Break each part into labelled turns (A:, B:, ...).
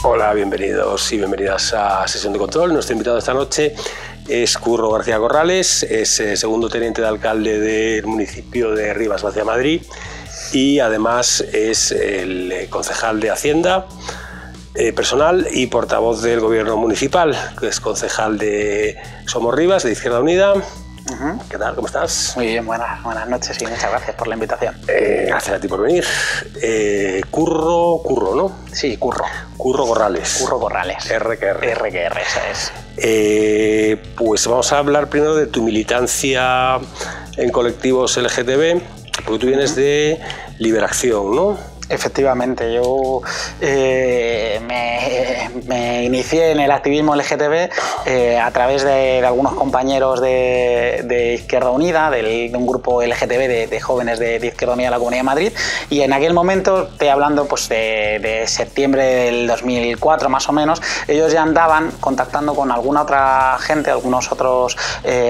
A: Hola, bienvenidos y bienvenidas a Sesión de Control. Nuestro invitado esta noche es Curro García Corrales, es segundo teniente de alcalde del municipio de Rivas Vacia, Madrid, y además es el concejal de Hacienda personal y portavoz del gobierno municipal, que es concejal de Somos Rivas, de Izquierda Unida. ¿Qué tal? ¿Cómo estás?
B: Muy bien, buenas noches y muchas gracias por la invitación.
A: Gracias a ti por venir. Curro, ¿no?
B: Sí, Curro.
A: Curro Corrales.
B: Curro Corrales.
A: RQR,
B: esa es.
A: Pues vamos a hablar primero de tu militancia en colectivos LGTB, porque tú vienes de Liberación, ¿no?
B: Efectivamente, yo me inicié en el activismo LGTB a través de algunos compañeros de Izquierda Unida, de un grupo LGTB de jóvenes de Izquierda Unida de la Comunidad de Madrid, y en aquel momento, estoy hablando pues, de septiembre del 2004 más o menos, ellos ya andaban contactando con alguna otra gente, algunos otros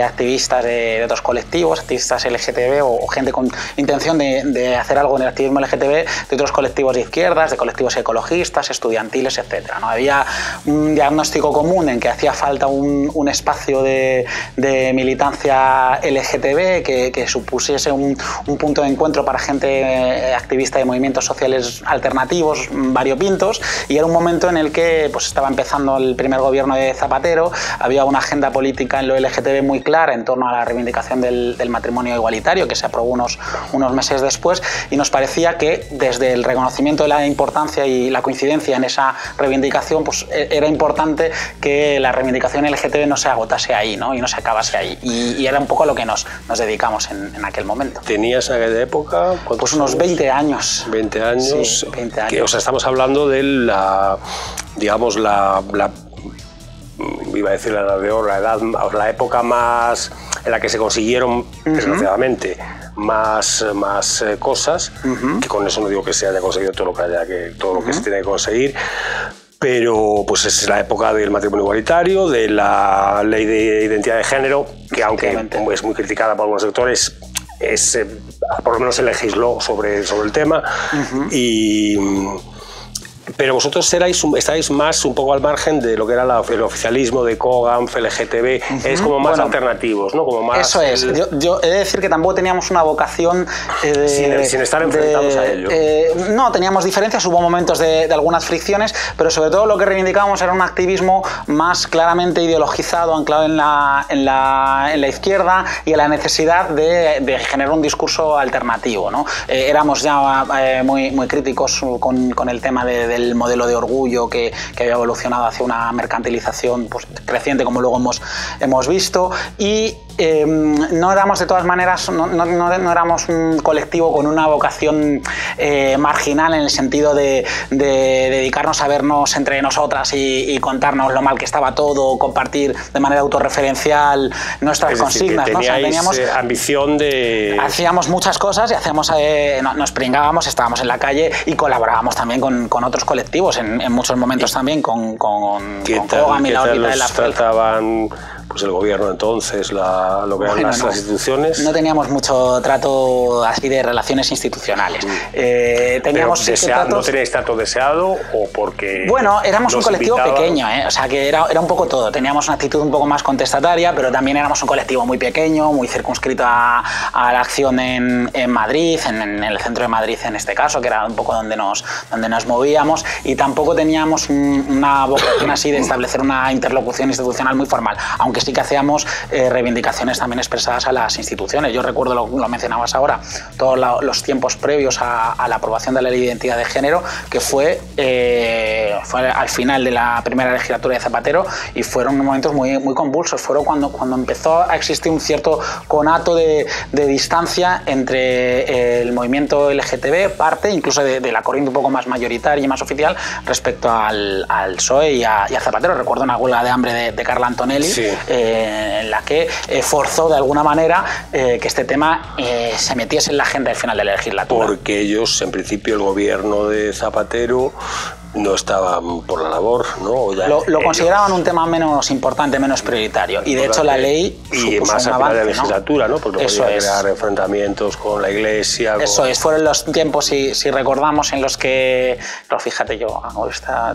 B: activistas de otros colectivos, activistas LGTB o gente con intención de hacer algo en el activismo LGTB de otros colectivos de izquierdas, de colectivos ecologistas, estudiantiles, etc. ¿no? Había un diagnóstico común en que hacía falta un espacio de militancia LGTB que supusiese un punto de encuentro para gente activista de movimientos sociales alternativos, variopintos, y era un momento en el que pues, estaba empezando el primer gobierno de Zapatero, había una agenda política en lo LGTB muy clara en torno a la reivindicación del matrimonio igualitario, que se aprobó unos meses después, y nos parecía que desde el reconocimiento de la importancia y la coincidencia en esa reivindicación, pues era importante que la reivindicación LGTB no se agotase ahí, ¿no? Y no se acabase ahí. Y era un poco a lo que nos dedicamos en aquel momento.
A: ¿Tenías en aquella época?
B: Pues unos 20 años.
A: 20 años.
B: Sí, 20 años.
A: Que, o sea, estamos hablando de la iba a decir la época más en la que se consiguieron, desgraciadamente, más cosas, que con eso no digo que se haya conseguido todo lo que se tiene que conseguir, pero pues es la época del matrimonio igualitario, de la ley de identidad de género, que aunque es muy criticada por algunos sectores, por lo menos se legisló sobre el tema, pero vosotros estáis más un poco al margen de lo que era el oficialismo de COGANF, LGTB, es como más alternativos, ¿no? Como más
B: eso es. Yo he de decir que tampoco teníamos una vocación
A: sin estar enfrentados a ello.
B: No, teníamos diferencias, hubo momentos de algunas fricciones, pero sobre todo lo que reivindicábamos era un activismo más claramente ideologizado, anclado en la izquierda y en la necesidad de generar un discurso alternativo, ¿no? Éramos ya muy críticos con el tema del modelo de orgullo que había evolucionado hacia una mercantilización pues, creciente, como luego hemos visto, y no éramos de todas maneras, no éramos un colectivo con una vocación marginal en el sentido de dedicarnos a vernos entre nosotras y contarnos lo mal que estaba todo, compartir de manera autorreferencial nuestras consignas.
A: Que teníamos ambición de...
B: Hacíamos muchas cosas y nos pringábamos, estábamos en la calle y colaborábamos también con otros colectivos en muchos momentos también con COGAM y la órbita de la
A: trataban pues el gobierno entonces, lo que eran las instituciones?
B: No teníamos mucho trato así de relaciones institucionales. Teníamos
A: ¿No teníais trato deseado o porque...?
B: Bueno, éramos un colectivo pequeño, o sea que era un poco todo. Teníamos una actitud un poco más contestataria, pero también éramos un colectivo muy pequeño, muy circunscrito a la acción en Madrid, en el centro de Madrid en este caso, que era un poco donde nos movíamos, y tampoco teníamos una vocación así de establecer una interlocución institucional muy formal, aunque sí que hacíamos reivindicaciones también expresadas a las instituciones. Yo recuerdo, lo mencionabas ahora, todos los tiempos previos a la aprobación de la ley de identidad de género, que fue al final de la primera legislatura de Zapatero, y fueron momentos muy convulsos. Fueron cuando empezó a existir un cierto conato de distancia entre el movimiento LGTB, parte incluso de la corriente un poco más mayoritaria y más oficial, respecto al PSOE y a Zapatero. Recuerdo una huelga de hambre de Carla Antonelli, sí, en la que forzó de alguna manera que este tema se metiese en la agenda al final de la legislatura.
A: Porque ellos, en principio, el gobierno de Zapatero no estaban por la labor, ¿no?
B: Lo consideraban un tema menos importante, menos prioritario. Y de hecho la ley
A: y más a final de legislatura, ¿no? Porque
B: eso
A: podía crear enfrentamientos con la Iglesia.
B: Eso es, fueron los tiempos, si recordamos, en los que, pero fíjate, yo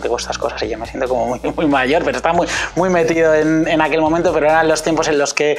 B: digo estas cosas y yo me siento como muy mayor, pero estaba muy metido en aquel momento, pero eran los tiempos en los que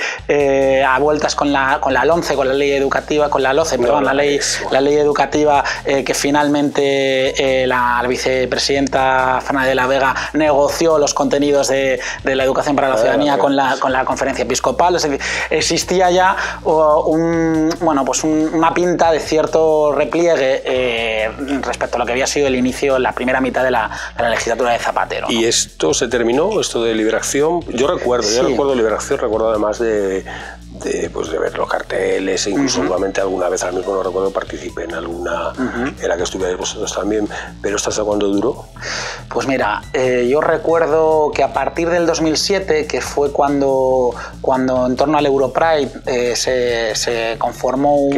B: a vueltas con la LOMCE, con la ley educativa, con la LOCE, perdón, la ley educativa, que finalmente la vicepresidenta Fernández de la Vega negoció los contenidos de la educación para la ciudadanía con la conferencia episcopal. Es decir, existía ya una pinta de cierto repliegue respecto a lo que había sido el inicio, la primera mitad de la legislatura de Zapatero, ¿no?
A: ¿Y esto se terminó, esto de Liberación? Yo recuerdo Liberación, recuerdo además de ver los carteles, e incluso nuevamente alguna vez, al mismo no recuerdo, participé en alguna en la que estuvierais vosotros también, pero ¿esto hasta cuándo duró?
B: Pues mira, yo recuerdo que a partir del 2007, que fue cuando en torno al Europride se conformó un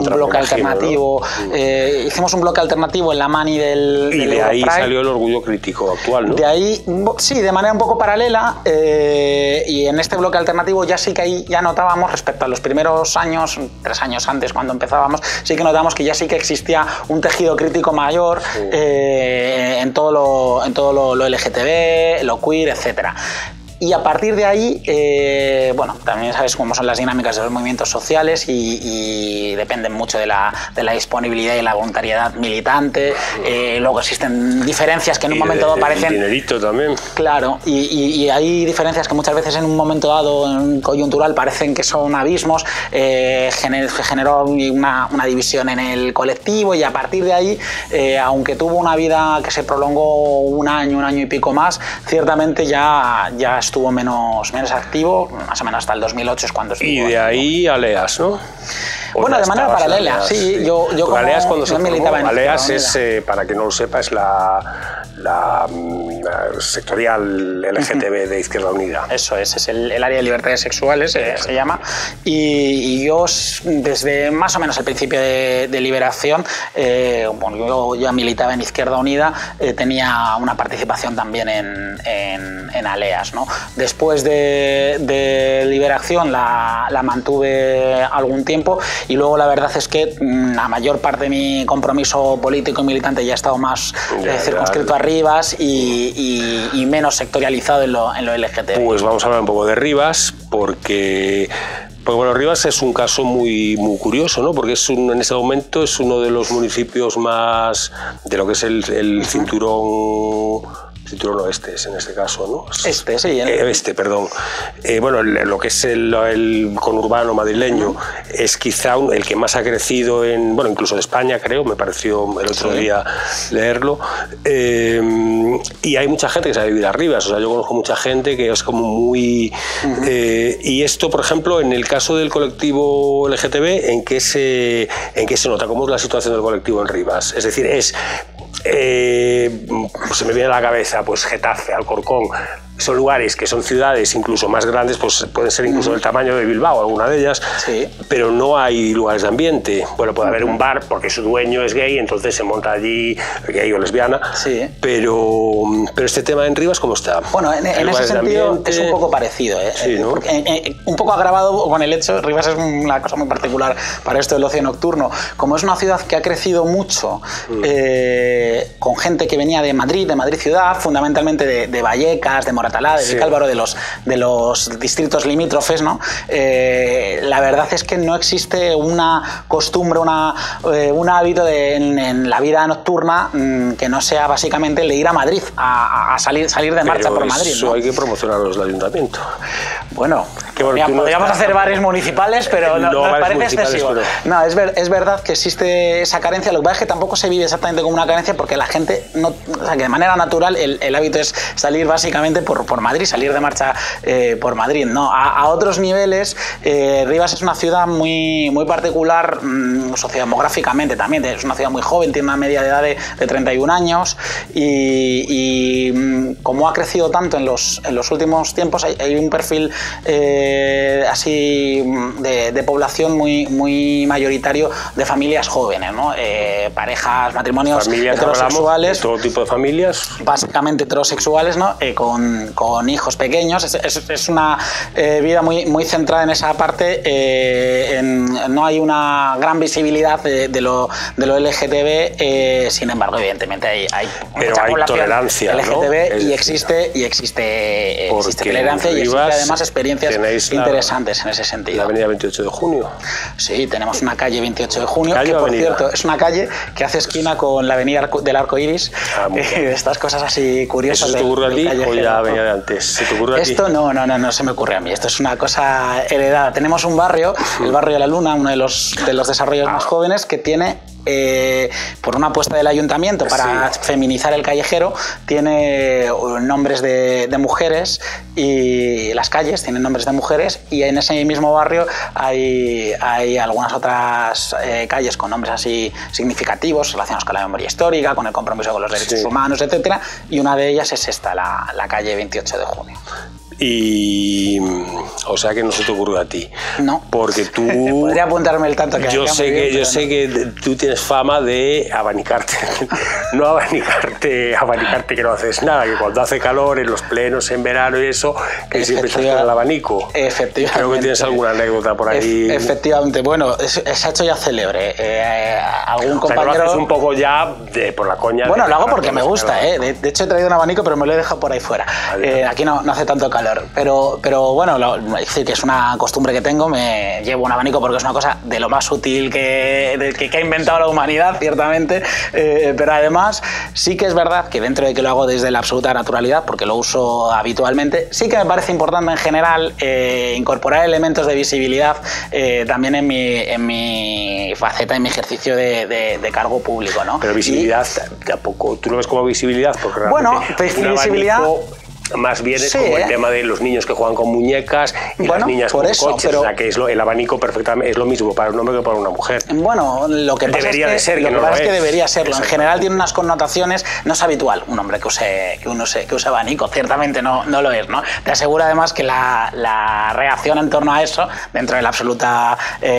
B: bloque alternativo, ¿no? Hicimos un bloque alternativo en la mani del
A: de ahí salió el orgullo crítico actual, ¿no?
B: De ahí, sí, de manera un poco paralela, y en este bloque alternativo ya sí que ahí ya notábamos, respecto a los primeros años, 3 años antes cuando empezábamos, sí que notábamos que ya sí que existía un tejido crítico mayor en todo lo LGTB, lo queer, etcétera. Y a partir de ahí, también sabes cómo son las dinámicas de los movimientos sociales y dependen mucho de la disponibilidad y la voluntariedad militante. Luego existen diferencias que en un momento dado parecen...
A: dinerito también.
B: Claro, y hay diferencias que muchas veces en un momento dado, en coyuntural, parecen que son abismos. Generó una división en el colectivo y a partir de ahí, aunque tuvo una vida que se prolongó un año y pico más, ciertamente ya estuvo menos activo, más o menos hasta el 2008 es cuando estuvo.
A: Y de ahí Aleas, ¿no?
B: Bueno, de manera paralela,
A: Aleas,
B: sí. Yo como
A: Aleas cuando se
B: militaba en
A: Aleas es, para que no lo sepa, es la sectorial LGTB de Izquierda Unida.
B: Eso es el área de libertades sexuales, se llama. Y yo, desde más o menos el principio de Liberación, yo ya militaba en Izquierda Unida, tenía una participación también en Aleas, ¿no? Después de Liberación la mantuve algún tiempo y luego la verdad es que la mayor parte de mi compromiso político y militante ya ha estado más circunscrito a Rivas y menos sectorializado en lo LGTB.
A: Pues vamos a hablar un poco de Rivas porque Rivas es un caso muy curioso, ¿no? Porque en este momento es uno de los municipios más de lo que es el cinturón oeste, es en este caso, ¿no? Perdón. Lo que es el conurbano madrileño es quizá el que más ha crecido incluso de España, creo, me pareció el otro día leerlo. Y hay mucha gente que sabe vivir a Rivas, o sea, yo conozco mucha gente que es como muy... y esto, por ejemplo, en el caso del colectivo LGTB, ¿en qué se nota? ¿Cómo es la situación del colectivo en Rivas? Es decir, se me viene a la cabeza Getafe, Alcorcón, son lugares que son ciudades incluso más grandes, pues pueden ser incluso del tamaño de Bilbao, alguna de ellas, pero no hay lugares de ambiente. Bueno, puede haber un bar porque su dueño es gay, entonces se monta allí, gay o lesbiana, pero este tema en Rivas, ¿cómo está?
B: Bueno, en ese sentido es un poco parecido,
A: Sí, ¿no?
B: Un poco agravado con el hecho, Rivas es una cosa muy particular para esto del ocio nocturno. Como es una ciudad que ha crecido mucho, con gente que venía de Madrid ciudad, fundamentalmente de Vallecas, de Moratalá, de Vicálvaro, de los distritos limítrofes, ¿no? La verdad es que no existe una costumbre, un hábito en la vida nocturna que no sea básicamente el de ir a Madrid, a salir de marcha por Madrid.
A: Eso, ¿no? Hay que promocionarlo desde el ayuntamiento.
B: Bueno, podríamos hacer bares municipales, pero no me parece excesivo. Pero... No, es verdad que existe esa carencia. Lo que pasa es que tampoco se vive exactamente como una carencia porque la gente, que de manera natural el hábito es salir básicamente por Madrid, salir de marcha por Madrid, ¿no? A otros niveles, Rivas es una ciudad muy particular, sociodemográficamente también. Es una ciudad muy joven, tiene una media de edad de 31 años y como ha crecido tanto en los últimos tiempos, hay un perfil así de población muy mayoritario de familias jóvenes, ¿no? Parejas, matrimonios heterosexuales.
A: Todo tipo de familias.
B: Básicamente heterosexuales, ¿no? Con hijos pequeños. Es una vida muy centrada en esa parte. No hay una gran visibilidad de lo LGTB, sin embargo, evidentemente hay
A: tolerancia
B: LGTB,
A: ¿no?
B: y existe tolerancia y existe además experiencias interesantes en ese sentido.
A: ¿La avenida 28 de junio?
B: Sí, tenemos una calle 28 de junio, que por cierto es una calle que hace esquina con la avenida del Arco Iris. Estas cosas así curiosas.
A: ¿Eso se te ocurre a ti o ya venía de antes? ¿Se te ocurre a ti?
B: Esto no se me ocurre a mí. Esto es una cosa heredada. Tenemos un barrio, el barrio de la Luna, uno de los desarrollos más jóvenes, que tiene, por una apuesta del ayuntamiento para feminizar el callejero, tiene nombres de mujeres, y las calles tienen nombres de mujeres, y en ese mismo barrio hay algunas otras calles con nombres así significativos relacionados con la memoria histórica, con el compromiso con los derechos humanos, etcétera, y una de ellas es esta, la calle 28 de junio.
A: Y o sea que no se te ocurrió a ti.
B: No.
A: Porque tú...
B: Podría apuntarme el tanto que
A: yo sé que tú tienes fama de abanicarte. No abanicarte que no haces nada, que cuando hace calor, en los plenos, en verano y eso, que siempre estás con el abanico.
B: Efectivamente.
A: Creo que tienes alguna anécdota por ahí.
B: Efectivamente. Bueno, se ha hecho ya célebre. Algún compañero...
A: O sea, lo haces un poco ya por la coña.
B: Bueno, lo hago porque me gusta. De hecho, he traído un abanico, pero me lo he dejado por ahí fuera. Aquí no hace tanto calor. Pero bueno, es decir, que es una costumbre que tengo. Me llevo un abanico porque es una cosa de lo más útil que ha inventado la humanidad, ciertamente. Pero además, sí que es verdad que dentro de que lo hago desde la absoluta naturalidad, porque lo uso habitualmente, sí que me parece importante en general incorporar elementos de visibilidad también en mi faceta, en mi ejercicio de cargo público, ¿no?
A: Pero visibilidad, tampoco. ¿Tú lo ves como visibilidad? Porque
B: bueno, visibilidad...
A: Más bien es como el tema de los niños que juegan con muñecas y las niñas con coches, pero... o sea que el abanico perfectamente es lo mismo para un hombre que para una mujer.
B: Bueno, lo que pasa es que debería serlo. En general tiene unas connotaciones, no es habitual un hombre que use abanico, ciertamente no lo es, ¿no? Te aseguro además que la reacción en torno a eso, dentro de la absoluta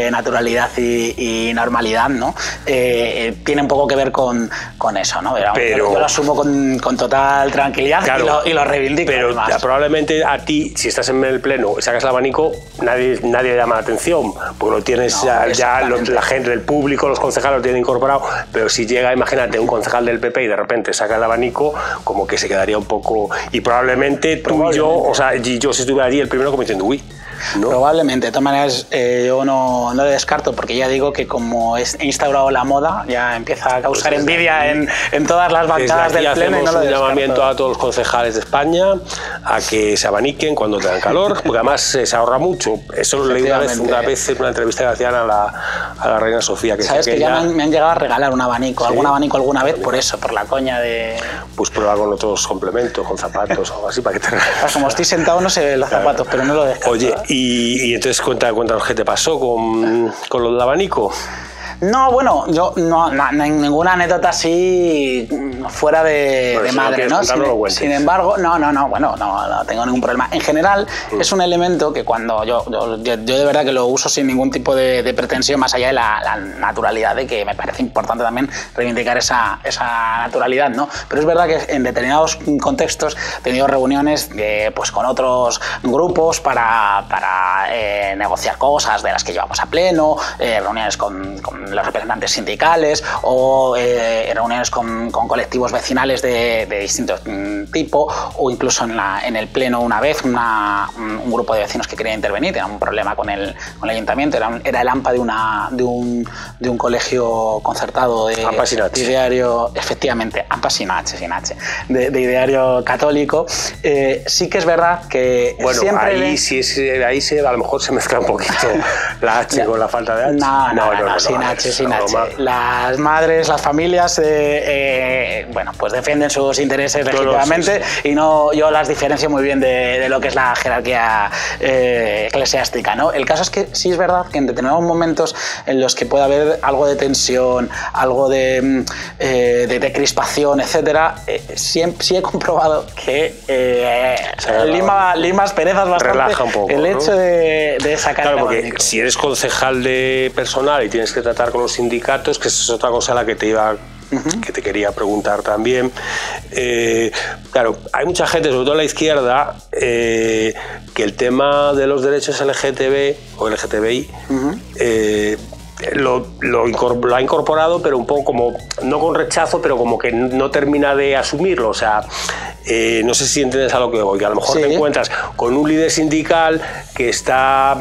B: naturalidad y normalidad, ¿no? Tiene un poco que ver con eso, ¿no? Pero yo lo asumo con total tranquilidad, claro, y lo reivindico.
A: Pero probablemente a ti, si estás en el pleno, sacas el abanico, nadie llama la atención, porque lo tienes la gente del público, los concejales lo tienen incorporado, pero si llega, imagínate, un concejal del PP y de repente saca el abanico, como que se quedaría un poco... Y probablemente tú y yo, o sea, yo si estuviera allí, el primero como diciendo, uy, ¿no?
B: Probablemente. De todas maneras, yo no lo descarto, porque ya digo que como he instaurado la moda, ya empieza a causar envidia en todas las bancadas del pleno.
A: Hacemos un llamamiento a todos los concejales de España a que se abaniquen cuando tengan calor, porque además se ahorra mucho. Eso lo leí una vez en una entrevista que hacían a la reina Sofía.
B: Sabes que ya me han llegado a regalar un abanico, algún abanico alguna vez, por eso, por la coña de...
A: Pues prueba con otros complementos, con zapatos o algo así, para que te regales.
B: Como estoy sentado no se ven los zapatos, pero no lo descarto.
A: Oye, y entonces cuéntanos qué te pasó con lo del abanico.
B: No, bueno, yo no ninguna anécdota así fuera de madre, ¿no? Sin embargo, no tengo ningún problema. En general, es un elemento que cuando yo de verdad que lo uso sin ningún tipo de pretensión, más allá de la naturalidad, de que me parece importante también reivindicar esa naturalidad, ¿no? Pero es verdad que en determinados contextos he tenido reuniones pues con otros grupos para negociar cosas de las que llevamos a pleno, reuniones con los representantes sindicales o reuniones con colectivos vecinales de distinto tipo, o incluso en el pleno una vez un grupo de vecinos que quería intervenir, tenía un problema con el ayuntamiento, era el AMPA de un colegio concertado de ideario, efectivamente, AMPA sin H, de ideario católico. Sí que es verdad que
A: bueno, siempre... Ahí a lo mejor se mezcla un poquito la H con la falta de H.
B: No, sin H. H sin H. Las madres, las familias, bueno, pues defienden sus intereses legítimamente y no, yo las diferencio muy bien de lo que es la jerarquía eclesiástica, ¿no? El caso es que sí es verdad que en determinados momentos en los que puede haber algo de tensión, algo de crispación, etcétera, sí he comprobado que lima asperezas bastante. Relaja un poco, el hecho de sacar
A: claro, porque si eres concejal de personal y tienes que tratar con los sindicatos, que esa es otra cosa a la que te quería preguntar también. Claro, hay mucha gente, sobre todo en la izquierda, que el tema de los derechos LGTB o LGTBI lo ha incorporado, pero un poco como, no con rechazo, pero como que no termina de asumirlo. O sea, no sé si entiendes a lo que voy, que a lo mejor te encuentras con un líder sindical que está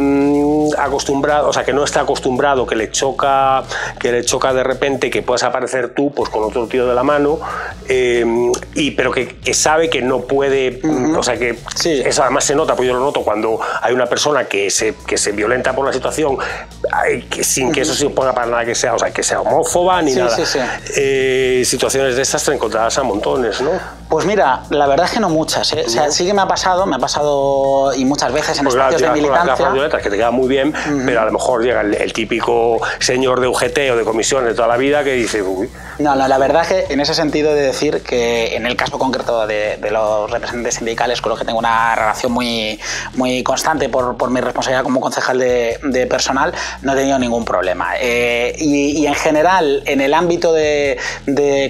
A: acostumbrado, o sea, que no está acostumbrado, que le choca de repente que puedas aparecer tú pues con otro tío de la mano, pero que sabe que no puede, o sea, que eso además se nota, pues yo lo noto cuando hay una persona que se violenta por la situación, sin que eso se ponga para nada que sea, o sea, que sea homófoba ni nada. Situaciones de estas te encontrarás a montones, ¿no?
B: Pues mira, la verdad es que no muchas, ¿eh? O sea, sí que me ha pasado y muchas veces en espacios de militancia.
A: Violetas, que te queda muy bien, pero a lo mejor llega el típico señor de UGT o de comisión de toda la vida que dice, uy.
B: No, la verdad es que en ese sentido de decir que en el caso concreto de los representantes sindicales, con los que tengo una relación muy, muy constante por mi responsabilidad como concejal de personal, no he tenido ningún problema. Y en general, en el ámbito de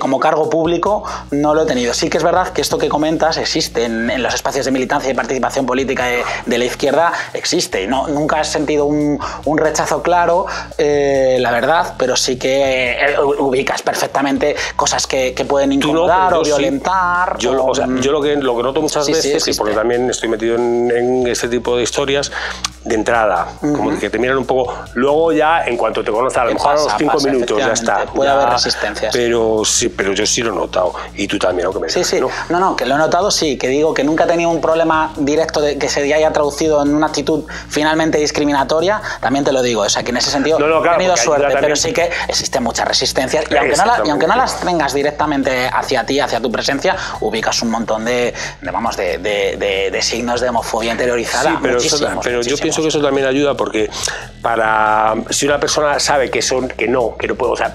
B: como cargo público, no lo he tenido. Sí que es verdad que esto que comentas existe en los espacios de militancia y participación política de la izquierda, existe. Y nunca has sentido un rechazo claro, la verdad, pero sí que ubicas perfectamente cosas que pueden incomodar o violentar.
A: Yo lo que noto muchas veces, y porque también estoy metido en este tipo de historias, de entrada, como que te miran un poco, luego ya en cuanto te conocen, a lo mejor a los 5 minutos ya está.
B: Puede haber resistencias.
A: Pero yo sí lo he notado, y tú también, aunque me digas,
B: No, que lo he notado, sí, que digo que nunca he tenido un problema directo de que se haya traducido en una actitud finalmente discriminatoria, también te lo digo, o sea que en ese sentido he tenido suerte, pero sí que existen muchas resistencias y aunque no las tengas directamente hacia ti, hacia tu presencia, ubicas un montón de signos de homofobia interiorizada.
A: Sí, pero yo pienso que eso también ayuda porque si una persona sabe que no puede, o sea,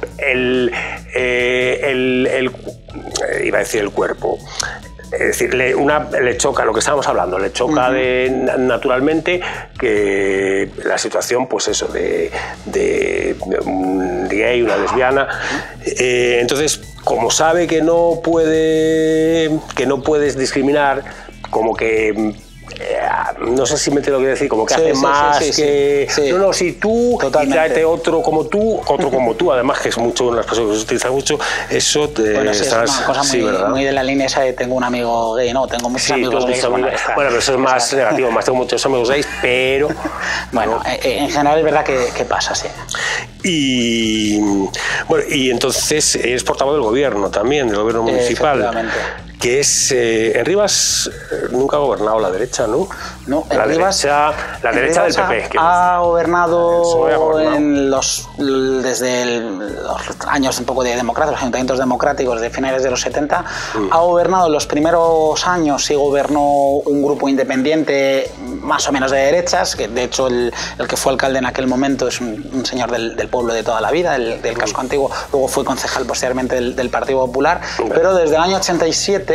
A: iba a decir el cuerpo, es decir, le choca lo que estábamos hablando, le choca naturalmente que la situación, pues eso, de un gay, una lesbiana, entonces, como sabe que no puedes discriminar, como que no sé si me te lo quiero decir, como que hace más que... No, si tú, totalmente. Y tráete otro como tú, además que es mucho una expresión que se utiliza mucho, eso te...
B: Bueno, es una cosa muy de la línea esa de tengo un amigo gay, no, tengo muchos amigos gays.
A: Bueno, pero eso es más negativo, más tengo muchos amigos gays, pero...
B: Bueno, en general es verdad que pasa, sí.
A: Y entonces es portavoz del gobierno también, del gobierno municipal.
B: Efectivamente.
A: Que es... en Rivas nunca ha gobernado la derecha, ¿no?
B: No,
A: la derecha del PP.
B: Ha gobernado desde los años un poco de democracia, los ayuntamientos democráticos de finales de los 70. Ha gobernado los primeros años, sí gobernó un grupo independiente más o menos de derechas, que de hecho el que fue alcalde en aquel momento es un señor del pueblo de toda la vida, del casco antiguo, luego fue concejal posteriormente del Partido Popular, pero desde el año 87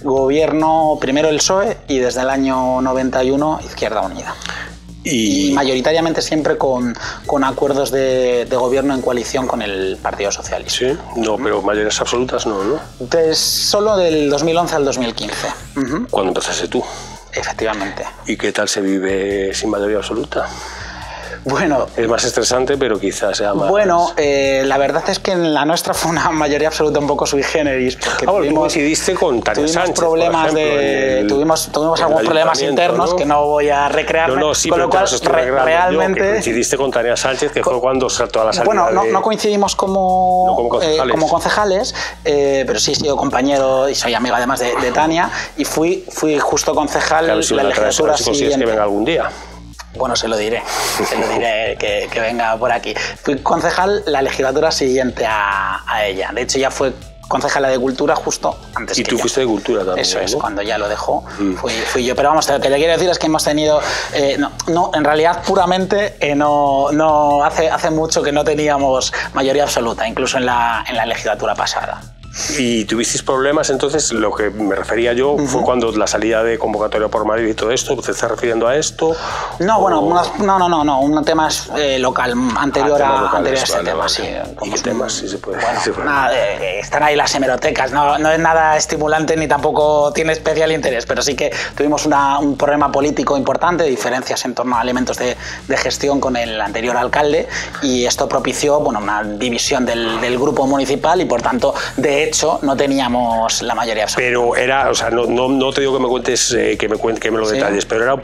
B: gobierno primero el PSOE y desde el año 91 Izquierda Unida. Y mayoritariamente siempre con acuerdos de gobierno en coalición con el Partido Socialista.
A: Sí, no, pero mayorías absolutas no.
B: Solo del 2011 al 2015.
A: ¿Cuándo empezaste tú?
B: Efectivamente.
A: ¿Y qué tal se vive sin mayoría absoluta?
B: Bueno,
A: es más estresante, pero quizás sea más...
B: Bueno, la verdad es que en la nuestra fue una mayoría absoluta un poco sui generis. Porque
A: tú coincidiste con Tania Sánchez,
B: problemas
A: por ejemplo,
B: tuvimos algunos problemas internos, ¿no? Que no voy a recrear.
A: Sí,
B: con
A: pero
B: lo cual,
A: realmente... que coincidiste con Tania Sánchez, que fue cuando saltó a la salida.
B: Bueno, no coincidimos como concejales, pero sí he sido compañero y soy amigo además de Tania, y fui justo concejal la legislatura siguiente.
A: Que venga algún día.
B: Bueno, se lo diré que venga por aquí. Fui concejal la legislatura siguiente a ella. De hecho, ya fue concejala de Cultura justo antes que
A: ella. Y tú fuiste de Cultura también.
B: Eso es, ¿no? Cuando ya lo dejó, fui yo. Pero vamos, lo que te quiero decir es que hemos tenido... en realidad, puramente, hace mucho que no teníamos mayoría absoluta, incluso en la legislatura pasada.
A: ¿Y tuvisteis problemas? Entonces, lo que me refería yo fue cuando la salida de convocatoria por Madrid y todo esto. ¿Te estás refiriendo a esto?
B: No, bueno, no. Un tema local, anterior a este tema, sí.
A: ¿Y qué temas? Sí, se puede.
B: Bueno, están ahí las hemerotecas. No es nada estimulante ni tampoco tiene especial interés, pero sí que tuvimos un problema político importante, diferencias en torno a elementos de gestión con el anterior alcalde, y esto propició una división del grupo municipal y, por tanto, de hecho, no teníamos la mayoría absoluta.
A: Pero era, o sea, no te digo que me cuentes, que me lo detalles, pero ¿era un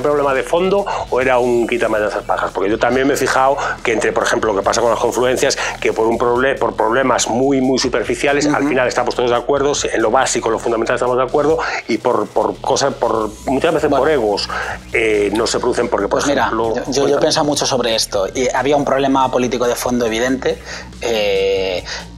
A: problema de fondo o era un quítame de esas pajas? Porque yo también me he fijado que entre, por ejemplo, lo que pasa con las confluencias, que por problemas muy, muy superficiales, al final estamos todos de acuerdo, en lo básico, en lo fundamental estamos de acuerdo, y por cosas, muchas veces por egos, no se producen porque, por ejemplo...
B: Mira, yo he pensado mucho sobre esto, y había un problema político de fondo evidente,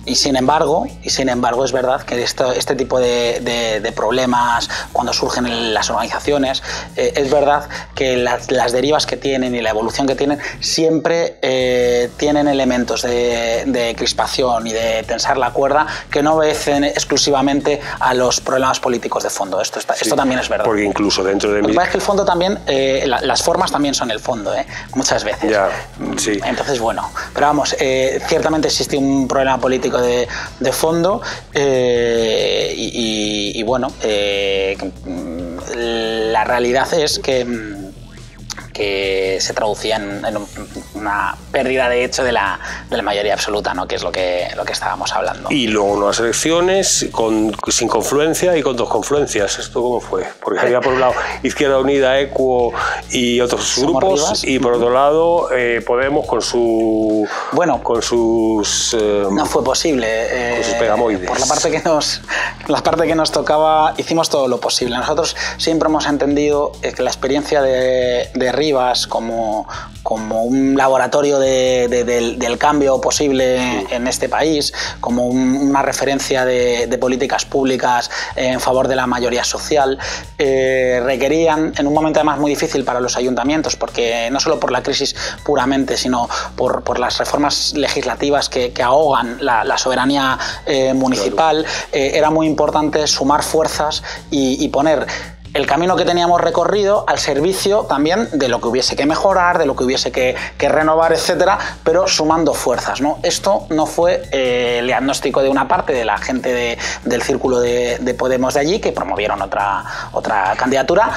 B: y sin embargo es verdad que este tipo de problemas, cuando surgen en las organizaciones, es verdad que las derivas que tienen y la evolución que tienen siempre tienen elementos de crispación y de tensar la cuerda que no obedecen exclusivamente a los problemas políticos de fondo. Esto también es verdad.
A: Porque incluso dentro de...
B: Lo que pasa es que el fondo también, las formas también son el fondo, muchas veces.
A: Ya, sí.
B: Entonces, bueno, pero vamos, ciertamente existe un problema político de fondo, y bueno, la realidad es que se traducía en una pérdida de hecho de la mayoría absoluta, ¿no? Que es lo que estábamos hablando.
A: Y luego unas elecciones sin confluencia y con dos confluencias. ¿Esto cómo fue? Porque había por un lado Izquierda Unida, ECUO y otros grupos, Rivas, y por otro lado Podemos con sus...
B: no fue posible.
A: Con sus pegamoides.
B: Por la parte que nos tocaba, hicimos todo lo posible. Nosotros siempre hemos entendido que la experiencia de Rivas como un laboratorio del cambio posible en este país, como una referencia de políticas públicas en favor de la mayoría social, requerían, en un momento además muy difícil para los ayuntamientos, porque no solo por la crisis puramente, sino por las reformas legislativas que ahogan la soberanía municipal, era muy importante sumar fuerzas y poner el camino que teníamos recorrido al servicio también de lo que hubiese que mejorar, de lo que hubiese que renovar, etcétera, pero sumando fuerzas, ¿no? Esto no fue el diagnóstico de una parte de la gente del círculo de Podemos de allí, que promovieron otra candidatura.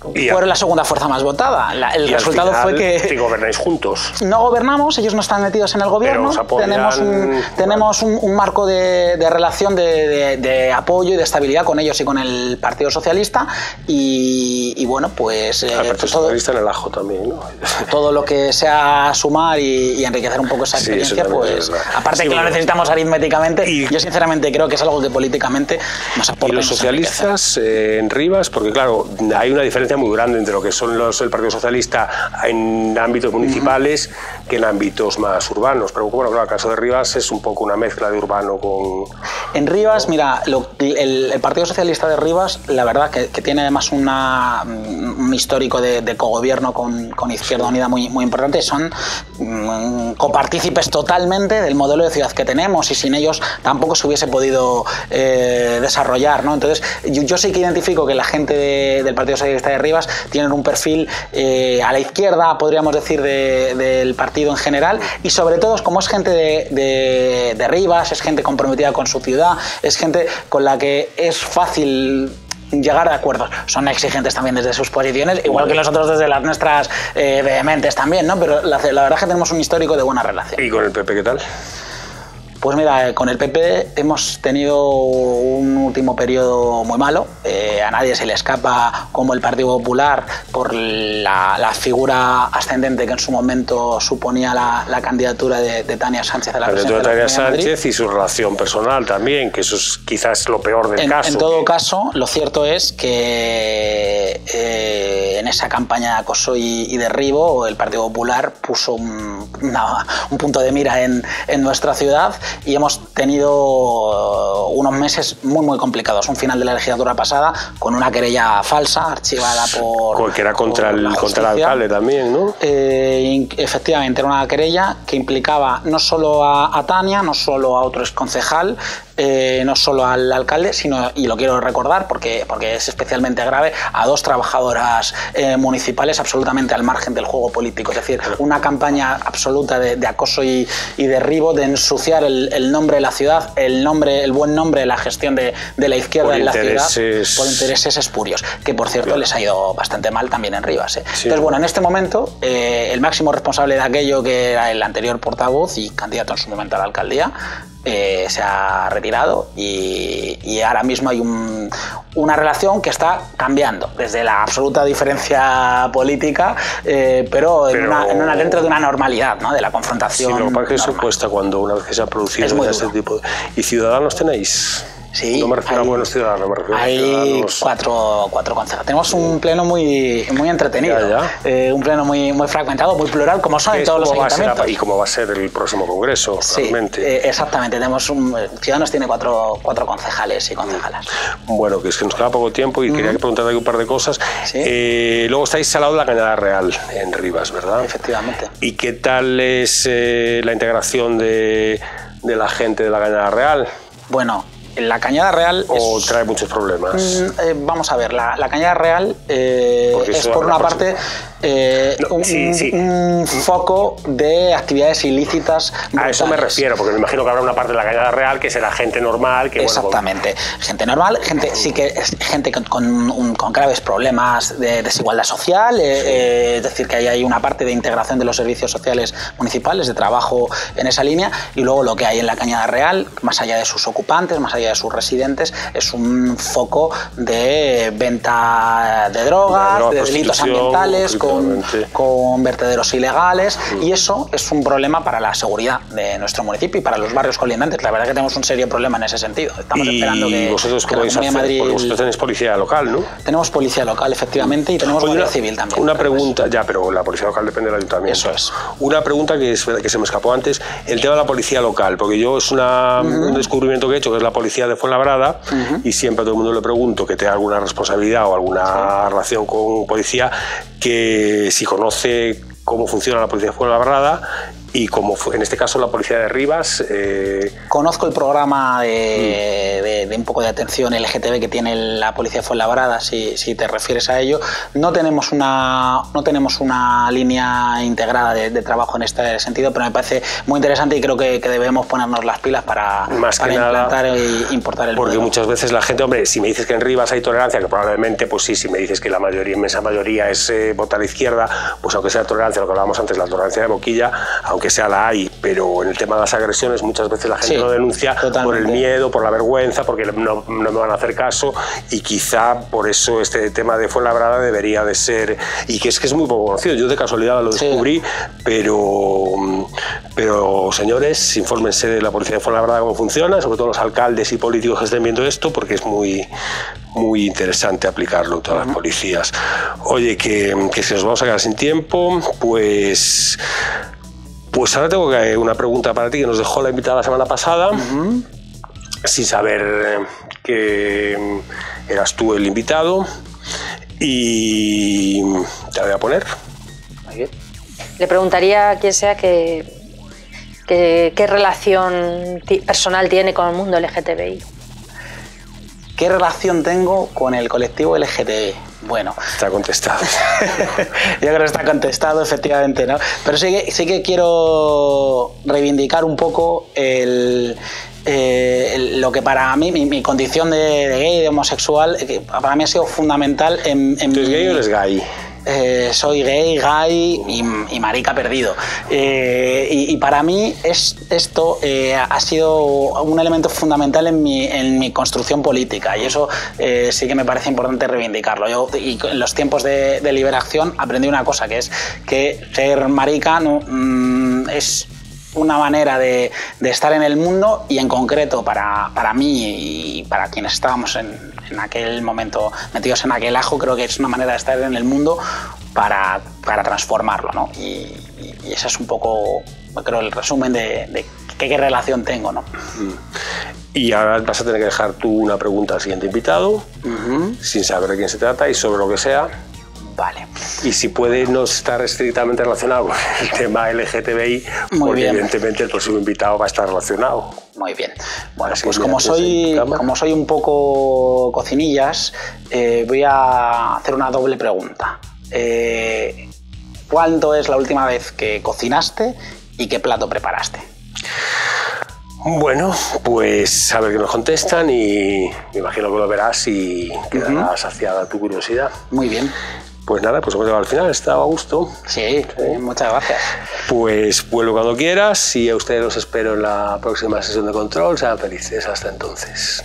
B: Fueron la segunda fuerza más votada. El resultado fue que
A: gobernáis juntos.
B: No gobernamos, ellos no están metidos en el gobierno. Tenemos un marco de relación de apoyo y de estabilidad con ellos y con el Partido Socialista. Y bueno, pues...
A: el Partido Socialista en el ajo también, ¿no?
B: Todo lo que sea sumar y enriquecer un poco esa experiencia, pues... Aparte que lo necesitamos aritméticamente, yo sinceramente creo que es algo que políticamente nos aporta.
A: ¿Y los socialistas en Rivas? Porque claro, hay una diferencia muy grande entre lo que son el Partido Socialista en ámbitos municipales que en ámbitos más urbanos. Pero bueno, claro, el caso de Rivas es un poco una mezcla de urbano con...
B: En Rivas, mira, el Partido Socialista de Rivas, la verdad que tiene además un histórico de cogobierno con Izquierda Unida muy importante. Son copartícipes totalmente del modelo de ciudad que tenemos, y sin ellos tampoco se hubiese podido desarrollar, ¿no? Entonces, yo sí que identifico que la gente del Partido Socialista de Rivas tienen un perfil a la izquierda, podríamos decir, del partido en general, y sobre todo, como es gente de Rivas, es gente comprometida con su ciudad, es gente con la que es fácil llegar a acuerdos. Son exigentes también desde sus posiciones, igual que nosotros desde las nuestras vehementes también, ¿no? Pero la verdad es que tenemos un histórico de buena relación.
A: ¿Y con el PP qué tal?
B: Pues mira, con el PP hemos tenido un último periodo muy malo. A nadie se le escapa cómo el Partido Popular, por la figura ascendente que en su momento suponía la candidatura de Tania Sánchez a la presidencia de la Comunidad de Madrid.
A: Sánchez y su relación personal también, que eso es quizás lo peor del caso.
B: En todo caso, lo cierto es que en esa campaña de acoso y derribo el Partido Popular puso un punto de mira en nuestra ciudad y hemos tenido unos meses muy complicados. Un final de la legislatura pasada con una querella falsa archivada por...
A: Que era contra el alcalde también, ¿no?
B: Efectivamente, era una querella que implicaba no solo a Tania, no solo a otro exconcejal, no solo al alcalde, sino, y lo quiero recordar porque es especialmente grave, a 2 trabajadoras municipales absolutamente al margen del juego político. Es decir, una campaña absoluta de acoso y derribo, de ensuciar el nombre de la ciudad, el buen nombre de la gestión de la izquierda en la ciudad, por intereses espurios, que por cierto les ha ido bastante mal también en Rivas. Sí. Entonces, bueno, en este momento el máximo responsable de aquello, que era el anterior portavoz y candidato en su momento a la alcaldía, se ha retirado y ahora mismo hay una relación que está cambiando desde la absoluta diferencia política, pero dentro de una normalidad, ¿no? De la confrontación.
A: Sí, lo que pasa es que eso cuesta cuando una vez que se ha producido este tipo de... ¿Y ciudadanos tenéis?
B: Sí,
A: no me refiero a buenos ciudadanos, me refiero
B: hay
A: a ciudadanos.
B: cuatro concejales. Tenemos un pleno muy entretenido, un pleno muy fragmentado, muy plural, como son en todos los ayuntamientos.
A: ¿Y cómo va a ser el próximo congreso?
B: Sí,
A: realmente?
B: Exactamente. Ciudadanos tiene cuatro concejales y concejalas.
A: Bueno, que es que nos queda poco tiempo y quería preguntarte un par de cosas.
B: ¿Sí?
A: Luego estáis al lado de la Cañada Real, en Rivas, ¿verdad?
B: Efectivamente.
A: ¿Y qué tal es la integración de la gente de la Cañada Real?
B: Bueno, la Cañada Real
A: ¿O trae muchos problemas?
B: Vamos a ver, la Cañada Real es por una parte un foco de actividades ilícitas brutales.
A: A eso me refiero, porque me imagino que habrá una parte de la Cañada Real que será gente normal. Que,
B: exactamente, gente normal, gente con graves problemas de desigualdad social, es decir, que hay una parte de integración de los servicios sociales municipales, de trabajo en esa línea, y luego lo que hay en la Cañada Real, más allá de sus ocupantes, más allá de sus residentes, es un foco de venta de drogas, de delitos ambientales, con vertederos ilegales, y eso es un problema para la seguridad de nuestro municipio y para los barrios colindantes. La verdad es que tenemos un serio problema en ese sentido. Estamos esperando que
A: vosotros
B: la Comunidad de Madrid...
A: Porque vosotros tenéis policía local, ¿no?
B: Tenemos policía local, efectivamente, y tenemos guardia civil también.
A: Una pregunta, pero la policía local depende del ayuntamiento.
B: Eso es.
A: Una pregunta que se me escapó antes, el tema de la policía local, porque yo es un descubrimiento que he hecho, que es la policía de Fuenlabrada, y siempre a todo el mundo le pregunto que tenga alguna responsabilidad o alguna relación con policía, que si conoce cómo funciona la policía de Fuenlabrada y como en este caso la policía de Rivas.
B: Conozco el programa de un poco de atención LGTB que tiene la policía de Fuenlabrada, si te refieres a ello. No tenemos una línea integrada de trabajo en este sentido, pero me parece muy interesante y creo que debemos ponernos las pilas para implantar e importar el
A: porque
B: modelo.
A: Muchas veces la gente, hombre, si me dices que en Rivas hay tolerancia, que probablemente, pues sí, si me dices que la inmensa mayoría es votar a la izquierda, pues aunque sea tolerancia, lo que hablábamos antes, la tolerancia de boquilla, aunque sea la hay, pero en el tema de las agresiones muchas veces la gente no denuncia por el miedo, por la vergüenza, porque no me van a hacer caso, y quizá por eso este tema de Fuenlabrada debería de ser, y que es muy poco conocido. Yo de casualidad lo descubrí, pero señores, infórmense de la policía de Fuenlabrada cómo funciona, sobre todo los alcaldes y políticos que estén viendo esto, porque es muy interesante aplicarlo en todas las policías. Oye, que si nos vamos a quedar sin tiempo, pues ahora tengo una pregunta para ti que nos dejó la invitada la semana pasada, sin saber que eras tú el invitado, y te la voy a poner.
C: Le preguntaría a quien sea qué relación personal tiene con el mundo LGTBI.
B: ¿Qué relación tengo con el colectivo LGTBI? Bueno,
A: está contestado.
B: Yo creo que está contestado, efectivamente, ¿no? Pero sí que quiero reivindicar un poco lo que para mí, mi condición de gay, de homosexual, que para mí ha sido fundamental en
A: ¿Tú eres gay o eres gay?
B: soy gay y marica perdido. Y para mí esto ha sido un elemento fundamental en mi construcción política, y eso sí que me parece importante reivindicarlo. Yo, y en los tiempos de liberación, aprendí una cosa, que es que ser marica es una manera de estar en el mundo, y en concreto para mí y para quienes estábamos en aquel momento metidos en aquel ajo, creo que es una manera de estar en el mundo para transformarlo, ¿no? Y ese es un poco, creo, el resumen de qué relación tengo, ¿no?
A: Y ahora vas a tener que dejar tú una pregunta al siguiente invitado, sin saber de quién se trata y sobre lo que sea.
B: Vale.
A: Y si puede no estar estrictamente relacionado con el tema LGTBI, porque evidentemente el próximo invitado va a estar relacionado.
B: Muy bien. Bueno, pues como soy un poco cocinillas, voy a hacer una doble pregunta. ¿Cuándo es la última vez que cocinaste y qué plato preparaste?
A: Bueno, pues a ver qué nos contestan, y me imagino que lo verás y quedará saciada tu curiosidad.
B: Muy bien.
A: Pues nada, pues hemos llegado al final, estaba a gusto.
B: Sí, muchas gracias.
A: Pues vuelvo cuando quieras, y a ustedes los espero en la próxima sesión de control. Sean felices, hasta entonces.